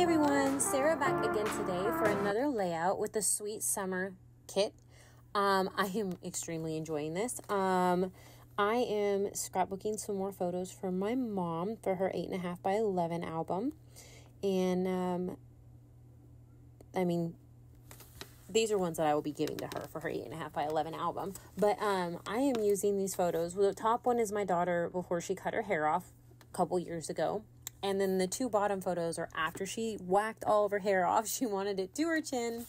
Hey everyone, Sarah back again today for another layout with the Sweet Summer kit. I am extremely enjoying this. I am scrapbooking some more photos from my mom for her 8.5 by 11 album. And, I mean, these are ones that I will be giving to her for her 8.5 by 11 album. But I am using these photos. The top one is my daughter before she cut her hair off a couple years ago. And then the two bottom photos are after she whacked all of her hair off. She wanted it to her chin.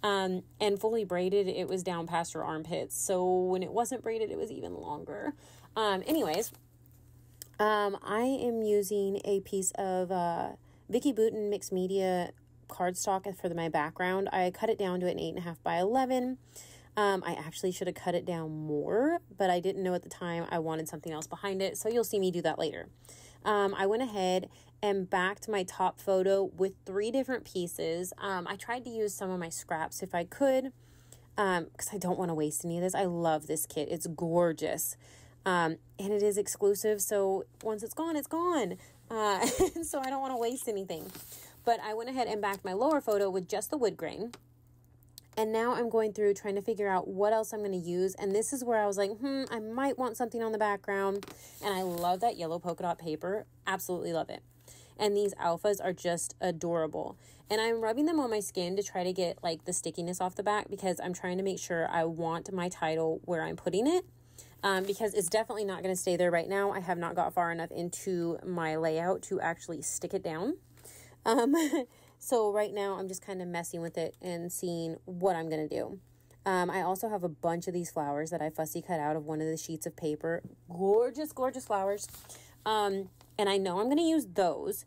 And fully braided, it was down past her armpits. So when it wasn't braided, it was even longer. I am using a piece of Vicky Bouton mixed media cardstock for my background. I cut it down to an 8.5 by 11. I actually should have cut it down more, but I didn't know at the time I wanted something else behind it. So you'll see me do that later. I went ahead and backed my top photo with 3 different pieces. I tried to use some of my scraps if I could, because I don't want to waste any of this. I love this kit. It's gorgeous. And it is exclusive. So once it's gone, it's gone. So I don't want to waste anything. But I went ahead and backed my lower photo with just the wood grain. And now I'm going through trying to figure out what else I'm going to use. And this is where I was like, I might want something on the background. And I love that yellow polka dot paper. Absolutely love it. And these alphas are just adorable. And I'm rubbing them on my skin to try to get like the stickiness off the back, because I'm trying to make sure I want my title where I'm putting it. Because it's definitely not going to stay there right now. I have not got far enough into my layout to actually stick it down. So right now I'm just kind of messing with it and seeing what I'm going to do. I also have a bunch of these flowers that I fussy cut out of one of the sheets of paper. Gorgeous, gorgeous flowers. And I know I'm going to use those.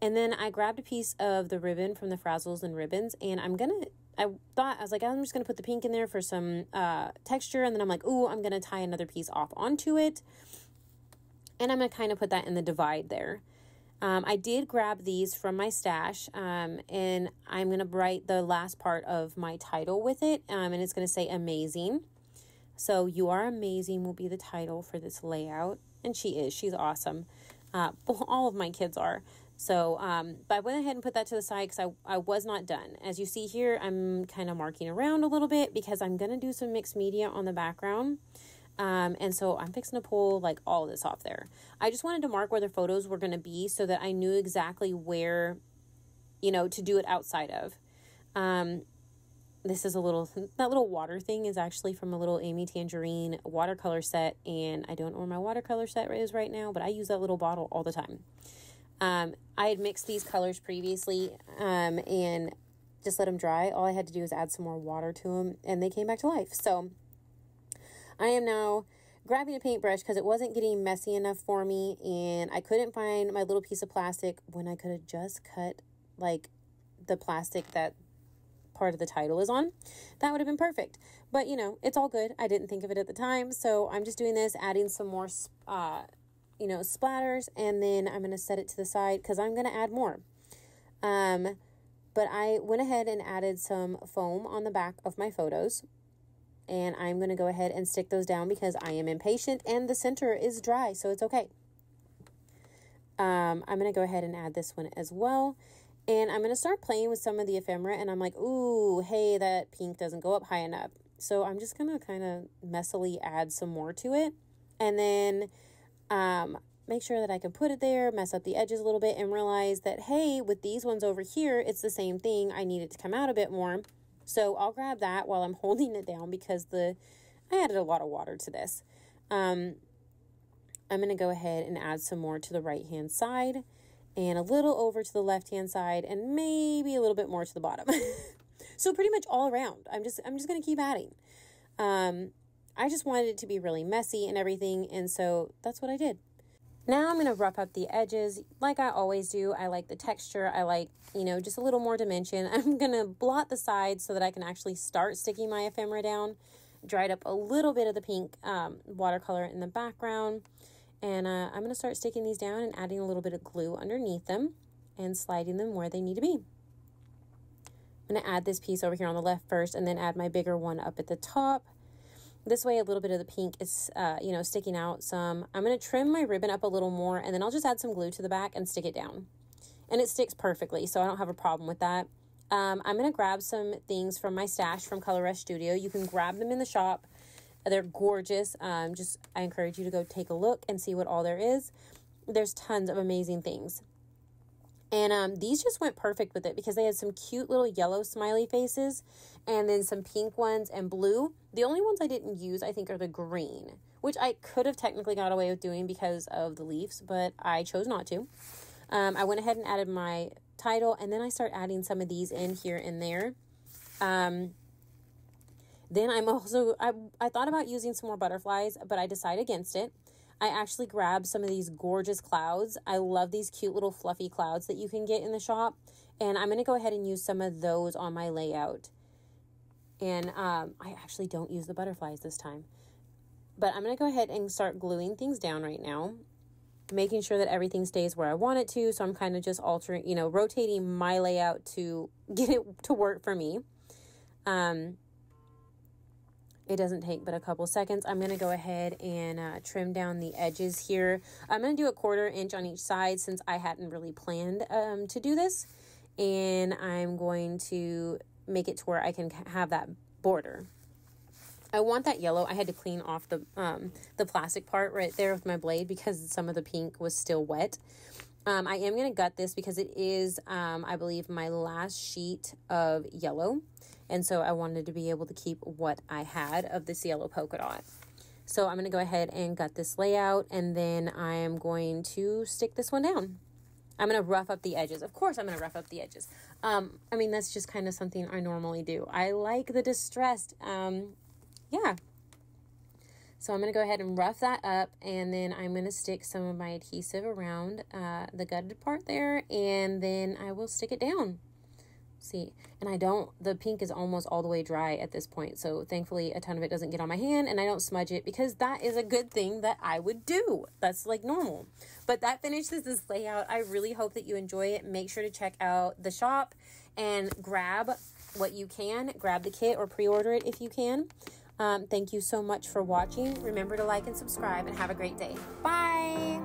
And then I grabbed a piece of the ribbon from the Frazzles and Ribbons, and I was like, I'm just going to put the pink in there for some texture. And then I'm like, ooh, I'm going to tie another piece off onto it. And I'm going to kind of put that in the divide there. I did grab these from my stash, and I'm going to write the last part of my title with it, and it's going to say amazing. So you are amazing will be the title for this layout, and she's awesome. All of my kids are. So, but I went ahead and put that to the side because I was not done. As you see here, I'm kind of marking around a little bit because I'm going to do some mixed media on the background. And so I'm fixing to pull like all of this off there. I just wanted to mark where the photos were going to be so that I knew exactly where, to do it outside of. This is that little water thing is actually from a little Amy Tangerine watercolor set. And I don't know where my watercolor set is right now, but I use that little bottle all the time. I had mixed these colors previously, and just let them dry. All I had to do was add some more water to them and they came back to life. So I am now grabbing a paintbrush because it wasn't getting messy enough for me, and I couldn't find my little piece of plastic when I could have just cut like the plastic that part of the title is on. That would have been perfect. But it's all good. I didn't think of it at the time. So I'm just doing this, adding some more splatters, and then I'm going to set it to the side because I'm going to add more. But I went ahead and added some foam on the back of my photos. And I'm going to go ahead and stick those down because I am impatient and the center is dry, so it's okay. I'm going to go ahead and add this one as well. And I'm going to start playing with some of the ephemera, and I'm like, ooh, hey, that pink doesn't go up high enough. So I'm just going to kind of messily add some more to it. And then make sure that I can put it there, mess up the edges a little bit, and realize that, hey, with these ones over here, it's the same thing. I need it to come out a bit more. So I'll grab that while I'm holding it down because I added a lot of water to this. I'm going to go ahead and add some more to the right-hand side and a little over to the left-hand side and maybe a little bit more to the bottom. So pretty much all around. I'm just going to keep adding. I just wanted it to be really messy and everything, and so that's what I did. Now I'm going to rough up the edges like I always do. I like the texture. I like, just a little more dimension. I'm going to blot the sides so that I can actually start sticking my ephemera down. Dried up a little bit of the pink watercolor in the background. And I'm going to start sticking these down and adding a little bit of glue underneath them and sliding them where they need to be. I'm going to add this piece over here on the left first and then add my bigger one up at the top. This way, a little bit of the pink is, sticking out some. I'm going to trim my ribbon up a little more, and then I'll just add some glue to the back and stick it down. and it sticks perfectly, so I don't have a problem with that. I'm going to grab some things from my stash from Color Rush Studio. You can grab them in the shop. They're gorgeous. I encourage you to go take a look and see what all there is. There's tons of amazing things. And these just went perfect with it because they had some cute little yellow smiley faces and then some pink ones and blue. The only ones I didn't use, I think, are the green, which I could have technically got away with doing because of the leaves, but I chose not to. I went ahead and added my title, and then I start adding some of these in here and there. Then I'm also, I thought about using some more butterflies, but I decided against it. I actually grabbed some of these gorgeous clouds. I love these cute little fluffy clouds that you can get in the shop. And I'm going to go ahead and use some of those on my layout. And I actually don't use the butterflies this time. But I'm going to go ahead and start gluing things down right now, making sure that everything stays where I want it to. So I'm kind of just altering, rotating my layout to get it to work for me. It doesn't take but a couple seconds. I'm going to go ahead and trim down the edges here. I'm going to do a 1/4 inch on each side since I hadn't really planned to do this. And I'm going to make it to where I can have that border. I want that yellow. I had to clean off the plastic part right there with my blade because some of the pink was still wet. I am going to gut this because it is, I believe, my last sheet of yellow. And so I wanted to be able to keep what I had of this yellow polka dot. So I'm going to go ahead and gut this layout, and then I am going to stick this one down. I'm going to rough up the edges. Of course I'm going to rough up the edges. That's just kind of something I normally do. I like the distressed. Yeah. So I'm going to go ahead and rough that up, and then I'm going to stick some of my adhesive around the gutted part there, and then I will stick it down. See, and the pink is almost all the way dry at this point, so thankfully a ton of it doesn't get on my hand, and I don't smudge it because that is a good thing that I would do. That's like normal. But that finishes this layout. I really hope that you enjoy it. Make sure to check out the shop and grab what you can. Grab the kit or pre-order it if you can. Thank you so much for watching. Remember to like and subscribe, and have a great day. Bye!